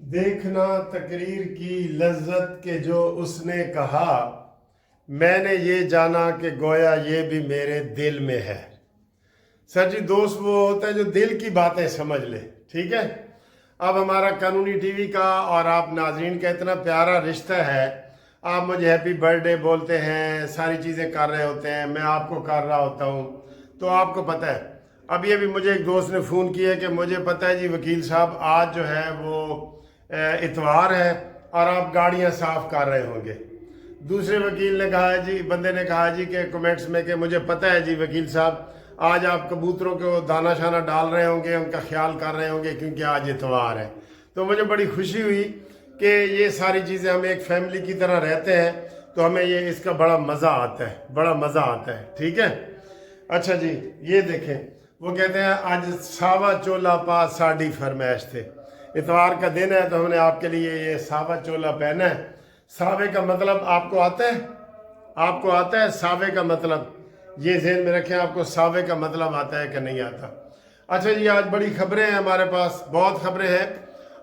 देखना तकरीर की लज्जत के जो उसने कहा, मैंने ये जाना कि गोया ये भी मेरे दिल में है। सर जी, दोस्त वो होता है जो दिल की बातें समझ ले। ठीक है, अब हमारा कानूनी टीवी का और आप नाजरीन का इतना प्यारा रिश्ता है। आप मुझे हैप्पी बर्थडे बोलते हैं, सारी चीज़ें कर रहे होते हैं, मैं आपको कर रहा होता हूँ। तो आपको पता है, अभी अभी मुझे एक दोस्त ने फ़ोन किया कि मुझे पता है जी वकील साहब, आज जो है वो इतवार है और आप गाड़ियाँ साफ़ कर रहे होंगे। दूसरे वकील ने कहा जी, बंदे ने कहा जी कि कमेंट्स में कि मुझे पता है जी वकील साहब, आज आप कबूतरों को दाना शाना डाल रहे होंगे, उनका ख्याल कर रहे होंगे क्योंकि आज इतवार है। तो मुझे बड़ी खुशी हुई कि ये सारी चीज़ें, हम एक फैमिली की तरह रहते हैं तो हमें ये इसका बड़ा मज़ा आता है, बड़ा मज़ा आता है। ठीक है, अच्छा जी, ये देखें, वो कहते हैं आज सावा चोला पा साड़ी फरमाइश थे। इतवार का दिन है तो हमने आपके लिए ये सावा चोला पहना है। सावे का मतलब आपको आता है? आपको आता है सावे का मतलब? ये ज़हन में रखें, आपको सावे का मतलब आता है कि नहीं आता। अच्छा जी, आज बड़ी खबरें हैं हमारे पास, बहुत खबरें हैं।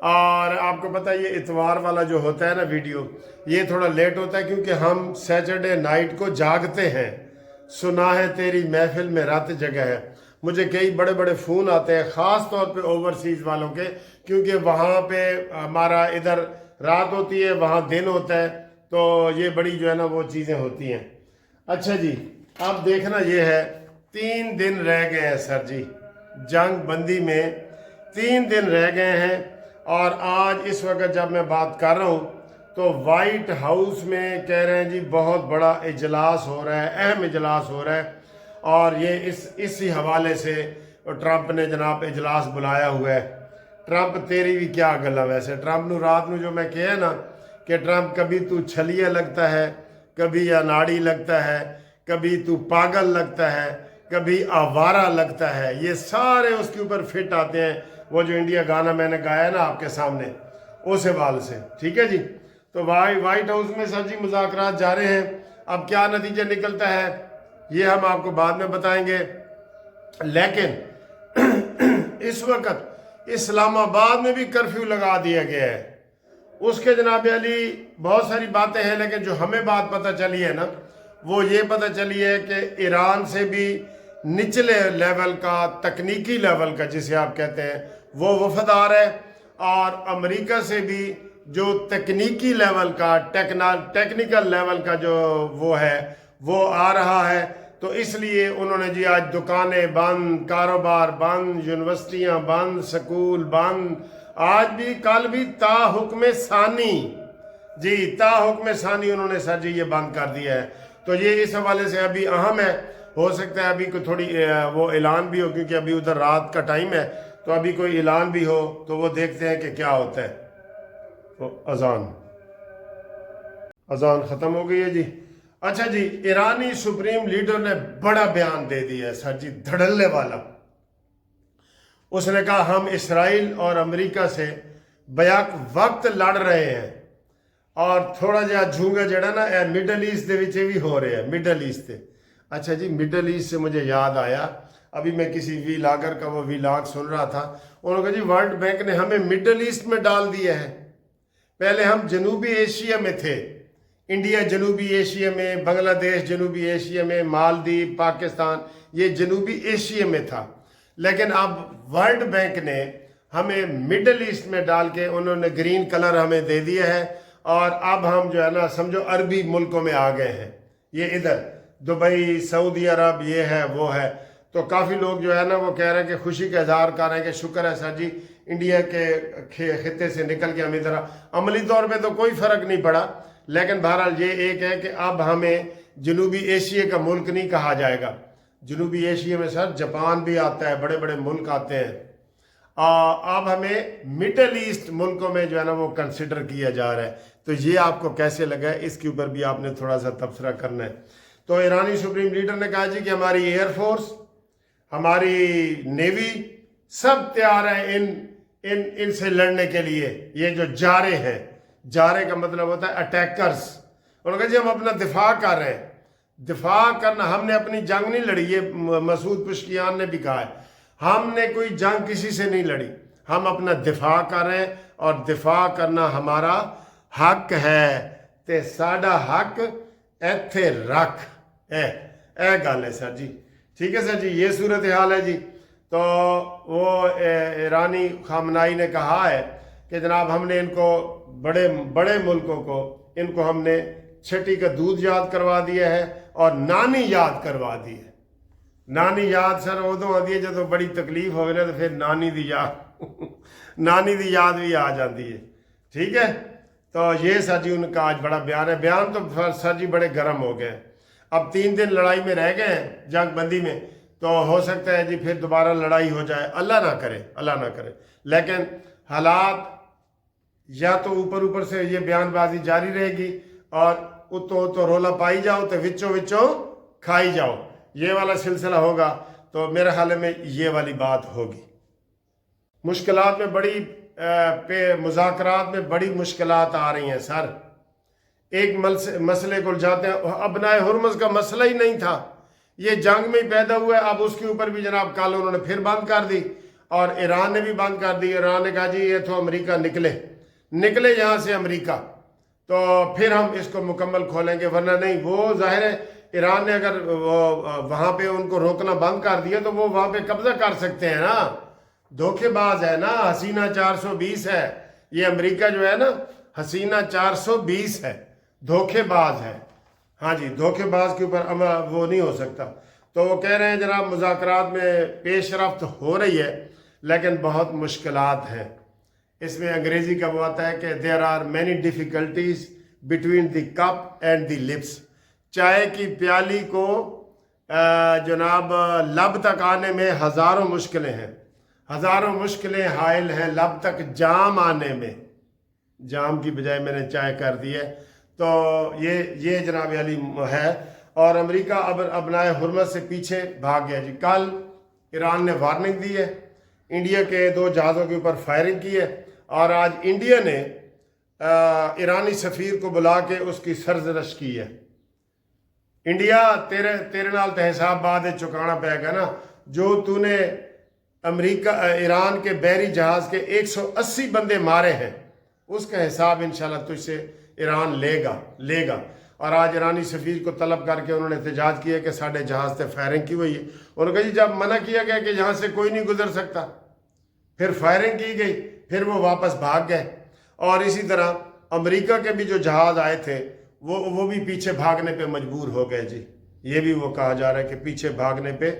और आपको पता है ये इतवार वाला जो होता है ना वीडियो, ये थोड़ा लेट होता है क्योंकि हम सैटरडे नाइट को जागते हैं। सुना है तेरी महफिल में रात जगह है। मुझे कई बड़े बड़े फ़ोन आते हैं, ख़ास तौर पे ओवरसीज़ वालों के, क्योंकि वहाँ पे हमारा इधर रात होती है, वहाँ दिन होता है। तो ये बड़ी जो है ना वो चीज़ें होती हैं। अच्छा जी, अब देखना ये है, 3 दिन रह गए हैं सर जी, जंग बंदी में 3 दिन रह गए हैं। और आज इस वक्त जब मैं बात कर रहा हूँ तो वाइट हाउस में कह रहे हैं जी बहुत बड़ा इजलास हो रहा है, अहम इजलास हो रहा है। और ये इसी हवाले से ट्रंप ने जनाब इजलास बुलाया हुआ है। ट्रंप तेरी भी क्या गल है वैसे। ट्रंप नू रात में जो मैं कहा ना कि ट्रंप कभी तू छलिया लगता है, कभी अनाड़ी लगता है, कभी तू पागल लगता है, कभी आवारा लगता है, ये सारे उसके ऊपर फिट आते हैं। वो जो इंडिया गाना मैंने गाया ना आपके सामने, उस हवाले से। ठीक है जी, तो वाइट हाउस में सर जी मुज़ाकरात जा रहे हैं। अब क्या नतीजा निकलता है ये हम आपको बाद में बताएंगे। लेकिन इस वक्त इस्लामाबाद में भी कर्फ्यू लगा दिया गया है। उसके जनाब अली बहुत सारी बातें हैं, लेकिन जो हमें बात पता चली है ना, वो ये पता चली है कि ईरान से भी निचले लेवल का, तकनीकी लेवल का जिसे आप कहते हैं, वो वफद आ रहा है। और अमेरिका से भी जो तकनीकी लेवल का, टेक्निकल लेवल का जो वो है, वो आ रहा है। तो इसलिए उन्होंने जी आज दुकानें बंद, कारोबार बंद, यूनिवर्सिटियां बंद, स्कूल बंद, आज भी कल भी ता हुक्म सानी जी, ता हुक्म सानी उन्होंने सर जी ये बंद कर दिया है। तो ये इस हवाले से अभी अहम है। हो सकता है अभी कोई थोड़ी वो ऐलान भी हो, क्योंकि अभी उधर रात का टाइम है, तो अभी कोई ऐलान भी हो तो वो देखते हैं कि क्या होता है। तो अजान ख़त्म हो गई है जी। अच्छा जी, ईरानी सुप्रीम लीडर ने बड़ा बयान दे दिया है सर जी, धड़ल्ले वाला। उसने कहा हम इसराइल और अमेरिका से बैक वक्त लड़ रहे हैं और थोड़ा जिहा झूंगा जड़ा ना मिडल ईस्ट दे विच भी हो रहा है, मिडल ईस्ट से। अच्छा जी, मिडल ईस्ट से मुझे याद आया, अभी मैं किसी वीलागर का वो वीलाग सुन रहा था। उन्होंने कहा जी वर्ल्ड बैंक ने हमें मिडल ईस्ट में डाल दिया है। पहले हम जनूबी एशिया में थे, इंडिया जनूबी एशिया में, बांग्लादेश जनूबी एशिया में, मालदीव, पाकिस्तान, ये जनूबी एशिया में था। लेकिन अब वर्ल्ड बैंक ने हमें मिडल ईस्ट में डाल के उन्होंने ग्रीन कलर हमें दे दिया है। और अब हम जो है ना समझो अरबी मुल्कों में आ गए हैं। ये इधर दुबई, सऊदी अरब, ये है वो है। तो काफ़ी लोग जो है ना वो कह रहे हैं कि खुशी का इजहार कर रहे हैं कि शुक्र है सर जी इंडिया के खिते से निकल के हम इधर। अमली तौर पे तो कोई फ़र्क नहीं पड़ा, लेकिन बहरहाल ये एक है कि अब हमें जनूबी एशिया का मुल्क नहीं कहा जाएगा। जनूबी एशिया में सर जापान भी आता है, बड़े बड़े मुल्क आते हैं। अब हमें मिडल ईस्ट मुल्कों में जो है ना वो कंसिडर किया जा रहा है। तो ये आपको कैसे लगा है, इसके ऊपर भी आपने थोड़ा सा तबसरा करना है। तो ईरानी सुप्रीम लीडर ने कहा जी कि हमारी एयरफोर्स, हमारी नेवी सब तैयार है इनसे लड़ने के लिए। ये जो जारे हैं, जारे का मतलब होता है अटैकर्स। उन्होंने कहा जी हम अपना दिफा कर रहे हैं। दिफा करना, हमने अपनी जंग नहीं लड़ी, ये मसूद पुश्कियान ने भी कहा है, हमने कोई जंग किसी से नहीं लड़ी। ہم اپنا دفاع کر رہے ہیں اور دفاع کرنا ہمارا حق ہے تے ساڈا حق ایتھے رکھ اے گل ہے سر جی. ٹھیک ہے سر جی, یہ صورتحال ہے جی. تو وہ ایرانی خامنائی نے کہا ہے کہ جناب ہم نے ان کو بڑے ملکوں کو ان کو ہم نے چھٹی کا دودھ یاد کروا دیا ہے اور نانی یاد کروا دی ہے. نانی یاد سر ادو آتی ہے جب بڑی تکلیف ہوئے نا تو پھر نانی دی یاد بھی آ جاتی ہے. ٹھیک ہے, تو یہ سر جی ان کا آج بڑا بیان ہے. بیان تو سر جی بڑے گرم ہو گئے ہیں. اب 3 دن لڑائی میں رہ گئے ہیں, جنگ بندی میں, تو ہو سکتا ہے جی پھر دوبارہ لڑائی ہو جائے. اللہ نہ کرے. لیکن حالات یا تو اوپر سے یہ بیان بازی جاری رہے گی اور اتو رولا پائی جاؤ تو وچوں کھائی جاؤ, یہ والا سلسلہ ہوگا. تو میرے خیال میں یہ والی بات ہوگی. مشکلات میں مذاکرات میں بڑی مشکلات آ رہی ہیں سر. ایک مسئلے کو جاتے ہیں, ابنائے ہرمز کا مسئلہ ہی نہیں تھا, یہ جنگ میں ہی پیدا ہوا ہے. اب اس کے اوپر بھی جناب کل انہوں نے پھر بند کر دی اور ایران نے بھی بند کر دی. ایران نے کہا جی یہ تو امریکہ نکلے یہاں سے امریکہ, تو پھر ہم اس کو مکمل کھولیں گے, ورنہ نہیں. وہ ظاہر ہے ایران نے اگر وہاں پہ ان کو روکنا بند کر دیا تو وہ وہاں پہ قبضہ کر سکتے ہیں نا. دھوکے باز ہے نا, حسینہ 420 ہے یہ امریکہ جو ہے نا, حسینہ 420 ہے, دھوکے باز ہے. ہاں جی, دھوکے باز کے اوپر وہ نہیں ہو سکتا. تو وہ کہہ رہے ہیں جناب مذاکرات میں پیش رفت ہو رہی ہے لیکن بہت مشکلات ہیں. اس میں انگریزی کا وہ آتا ہے کہ there are many difficulties between the cup and the lips. چائے کی پیالی کو جناب لب تک آنے میں ہزاروں مشکلیں حائل ہیں لب تک جام آنے میں. جام کی بجائے میں نے چائے کر دی ہے. تو یہ جناب علی ہے. اور امریکہ اب ابنائے حرمت سے پیچھے بھاگ گیا جی. کل ایران نے وارننگ دی ہے, انڈیا کے 2 جہازوں کے اوپر فائرنگ کی ہے, اور آج انڈیا نے ایرانی سفیر کو بلا کے اس کی سرزنش کی ہے. انڈیا تیرے نال تے حساب بعد چکانا پے گا نا. جو تو نے ایران کے بحری جہاز کے 180 بندے مارے ہیں اس کا حساب انشاءاللہ تجھ سے ایران لے گا. اور آج ایرانی سفیر کو طلب کر کے انہوں نے احتجاج کیا کہ ساڑھے جہاز سے فائرنگ کی ہوئی ہے. انہوں نے کہا جی جب منع کیا گیا کہ یہاں سے کوئی نہیں گزر سکتا, پھر فائرنگ کی گئی, پھر وہ واپس بھاگ گئے. اور اسی طرح امریکہ کے بھی جو جہاز آئے تھے وہ بھی پیچھے بھاگنے پہ مجبور ہو گئے جی. یہ بھی وہ کہا جا رہا ہے کہ پیچھے بھاگنے پہ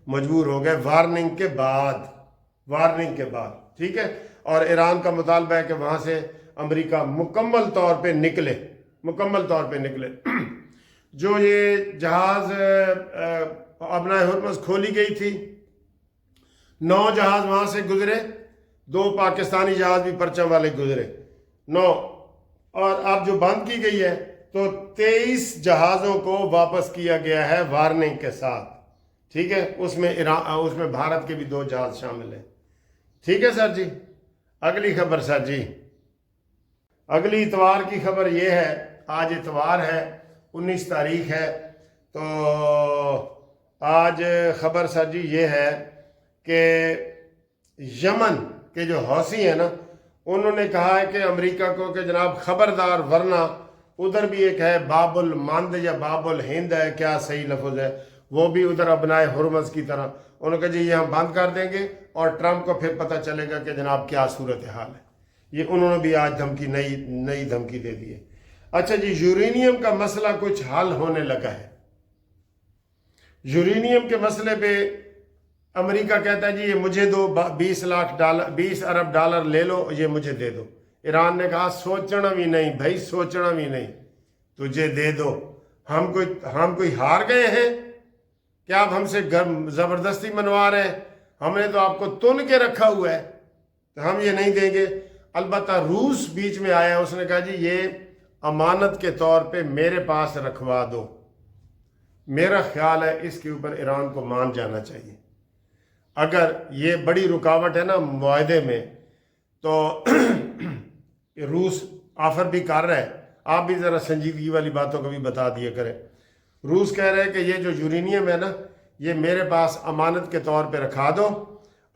مجبور ہو گئے وارننگ کے بعد. ٹھیک ہے, اور ایران کا مطالبہ ہے کہ وہاں سے امریکہ مکمل طور پہ نکلے. جو یہ جہاز ابنائے حرمز کھولی گئی تھی, 9 جہاز وہاں سے گزرے, 2 پاکستانی جہاز بھی پرچم والے گزرے 9, اور اب جو بند کی گئی ہے تو 23 جہازوں کو واپس کیا گیا ہے وارننگ کے ساتھ. ٹھیک ہے, اس میں بھارت کے بھی 2 جہاز شامل ہیں. ٹھیک ہے سر جی. اگلی خبر سر جی, اگلی اتوار کی خبر یہ ہے, آج اتوار ہے 19 تاریخ ہے. تو آج خبر سر جی یہ ہے کہ یمن کے جو حوثی ہیں نا, انہوں نے کہا ہے کہ امریکہ کو کہ جناب خبردار, ورنہ ادھر بھی ایک ہے باب المند یا باب الہند ہے, کیا صحیح لفظ ہے, وہ بھی ادھر ابنائے حرمز کی طرح. انہوں نے کہا جی یہ ہم بند کر دیں گے اور ٹرمپ کو پھر پتہ چلے گا کہ جناب کیا صورتحال ہے. یہ انہوں نے بھی آج دھمکی نئی دھمکی دے دی ہے. اچھا جی, یورینیم کا مسئلہ کچھ حل ہونے لگا ہے. یورینیم کے مسئلے پہ امریکہ کہتا ہے جی یہ مجھے دو, 20 ارب ڈالر لے لو, یہ مجھے دے دو. ایران نے کہا سوچنا بھی نہیں بھائی, سوچنا بھی نہیں, تجھے دے دو. ہم کوئی ہار گئے ہیں کیا آپ ہم سے زبردستی منوا رہے ہیں؟ ہم نے تو آپ کو تن کے رکھا ہوا ہے, تو ہم یہ نہیں دیں گے. البتہ روس بیچ میں آیا, اس نے کہا جی یہ امانت کے طور پہ میرے پاس رکھوا دو. میرا خیال ہے اس کے اوپر ایران کو مان جانا چاہیے. اگر یہ بڑی رکاوٹ ہے نا معاہدے میں, تو روس آفر بھی کر رہا ہے. آپ بھی ذرا سنجیدگی والی باتوں کو بھی بتا دیا کریں. روس کہہ رہے ہیں کہ یہ جو یورینیم ہے نا, یہ میرے پاس امانت کے طور پہ رکھا دو,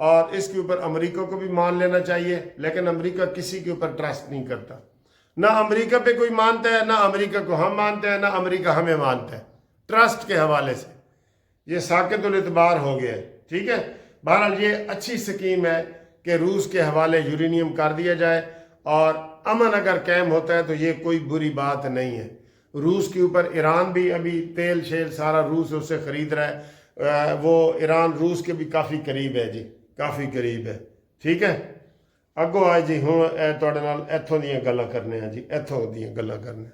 और इसके ऊपर अमेरिका को भी मान लेना चाहिए, लेकिन अमेरिका किसी के ऊपर ट्रस्ट नहीं करता। ना अमेरिका पे कोई मानता है, ना अमेरिका को हम मानते हैं, ना अमेरिका हमें मानता है। ट्रस्ट के हवाले से ये साकितुल इतबार हो गया है, ठीक है। बहरहाल ये अच्छी स्कीम है कि रूस के हवाले यूरेनियम कर दिया जाए और अमन अगर कायम होता है तो ये कोई बुरी बात नहीं है। रूस के ऊपर ईरान भी अभी तेल शेल सारा रूस उससे ख़रीद रहा है, वो ईरान रूस के भी काफ़ी करीब है जी, काफ़ी करीब है, ठीक है। अगो आए जी, हुण तुहाडे नाल इत्थों दीयां गल्लां करने हैं जी, इत्थों दीयां गल्लां करने।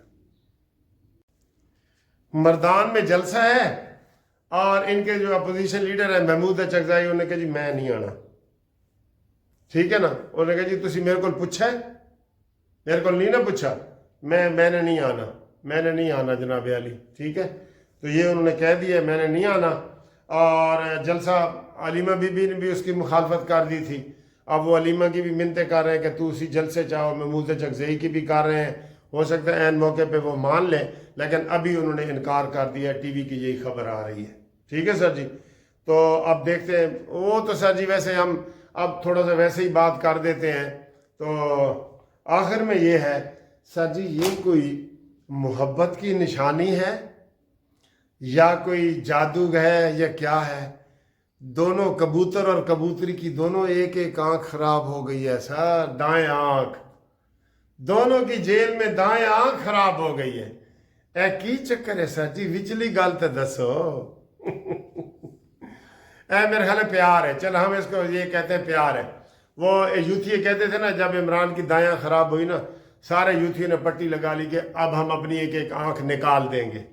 मरदान में जलसा है और इनके जो अपोजिशन लीडर है महमूद चगजाई, उन्होंने कहा जी मैं नहीं आना, ठीक है ना। उन्होंने कहा जी तुसी मेरे को पूछा है, मेरे को नहीं ना पूछा, मैंने नहीं आना जनाब अली, ठीक है। तो ये उन्होंने कह दिया मैंने नहीं आना। और जलसा अलीमा बीबी ने भी उसकी मुखालफत कर दी थी। अब वो अलीमा की भी मिन्नतें कर रहे हैं कि तू उसी जलसे चाहो, महमूद चगज़ई की भी कर रहे हैं, हो सकता है ऐन मौके पे वो मान लें, लेकिन अभी उन्होंने इनकार कर दिया। टीवी की यही खबर आ रही है, ठीक है सर जी। तो अब देखते हैं, वो तो सर जी वैसे हम अब थोड़ा सा वैसे ही बात कर देते हैं। तो आखिर में ये है सर जी, ये कोई मोहब्बत की निशानी है या कोई जादू है या क्या है? दोनों कबूतर और कबूतरी की दोनों एक एक आंख खराब हो गई है सर, दाएं आंख, दोनों की जेल में दाएं आंख खराब हो गई है। ए की चक्कर है सर जी, विचली गल तो दसो। मेरे ख्याल में प्यार है, चल हम इसको ये कहते हैं प्यार है। वो यूथी कहते थे ना, जब इमरान की दायां खराब हुई ना, सारे यूथियों ने पट्टी लगा ली कि अब हम अपनी एक एक आंख निकाल देंगे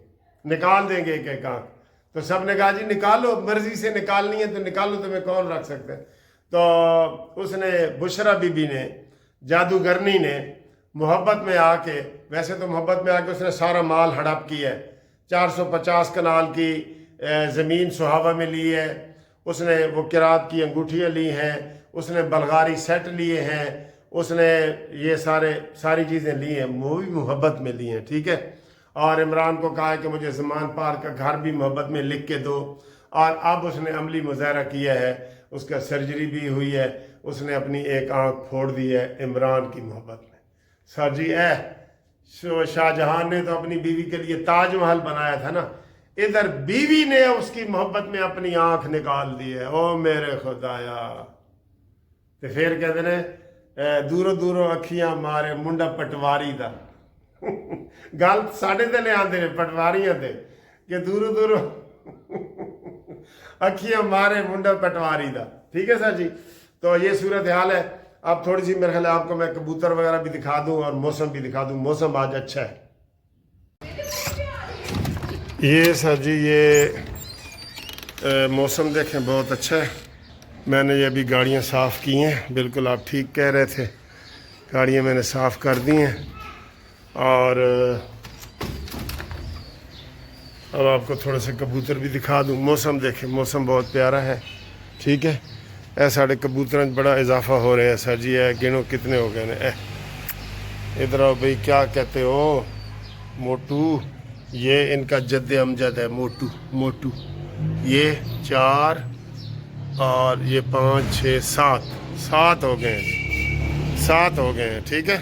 एक एक आंख। तो सब ने कहा जी निकालो, मर्जी से निकालनी है तो निकालो, तुम्हें कौन रख सकता है। तो उसने बुशरा बीबी ने, जादूगरनी ने मोहब्बत में आके, वैसे तो मोहब्बत में आके उसने सारा माल हड़प किया है। 450 कनाल की ज़मीन सुहावा में ली है उसने, वो किरात की अंगूठियाँ ली हैं उसने, बल्गारी सेट लिए हैं उसने, ये सारी चीज़ें ली हैं, वो भी मोहब्बत में ली हैं, ठीक है। और इमरान को कहा है कि मुझे ज़मान पार का घर भी मोहब्बत में लिख के दो। और अब उसने अमली मुजाहरा किया है, उसका सर्जरी भी हुई है, उसने अपनी एक आंख फोड़ दी है इमरान की मोहब्बत में। सर जी शाहजहां ने तो अपनी बीवी के लिए ताजमहल बनाया था ना, इधर बीवी ने उसकी मोहब्बत में अपनी आंख निकाल दी है। ओ मेरे खुदाया। तो फिर कहते ने दूरों दूरों अखियां मारे मुंडा पटवारी दा। गल साढ़े ते ले आते ने पटवारियां ते कि दूरों दूरों अखियां मारे मुंडा पटवारी दा, ठीक है सर जी। तो ये सूरत हाल है। अब थोड़ी सी मेरे ख्याल आपको मैं कबूतर वगैरह भी दिखा दूं और मौसम भी दिखा दूं। मौसम आज अच्छा है। ये सर जी ये मौसम देखें बहुत अच्छा है। मैंने ये अभी गाड़ियाँ साफ़ की हैं, बिल्कुल आप ठीक कह रहे थे, गाड़ियाँ मैंने साफ़ कर दी हैं। और अब आपको थोड़ा सा कबूतर भी दिखा दूं। मौसम देखें, मौसम बहुत प्यारा है, ठीक है। ऐ साढ़े कबूतर बड़ा इजाफा हो रहा है सर जी। है गिनो कितने हो गए ने। इधर आओ भाई, क्या कहते हो मोटू, ये इनका जद्द अमजद है मोटू। ये 4 और ये 5 6 7 हो गए हैं, 7 हो गए हैं, ठीक है।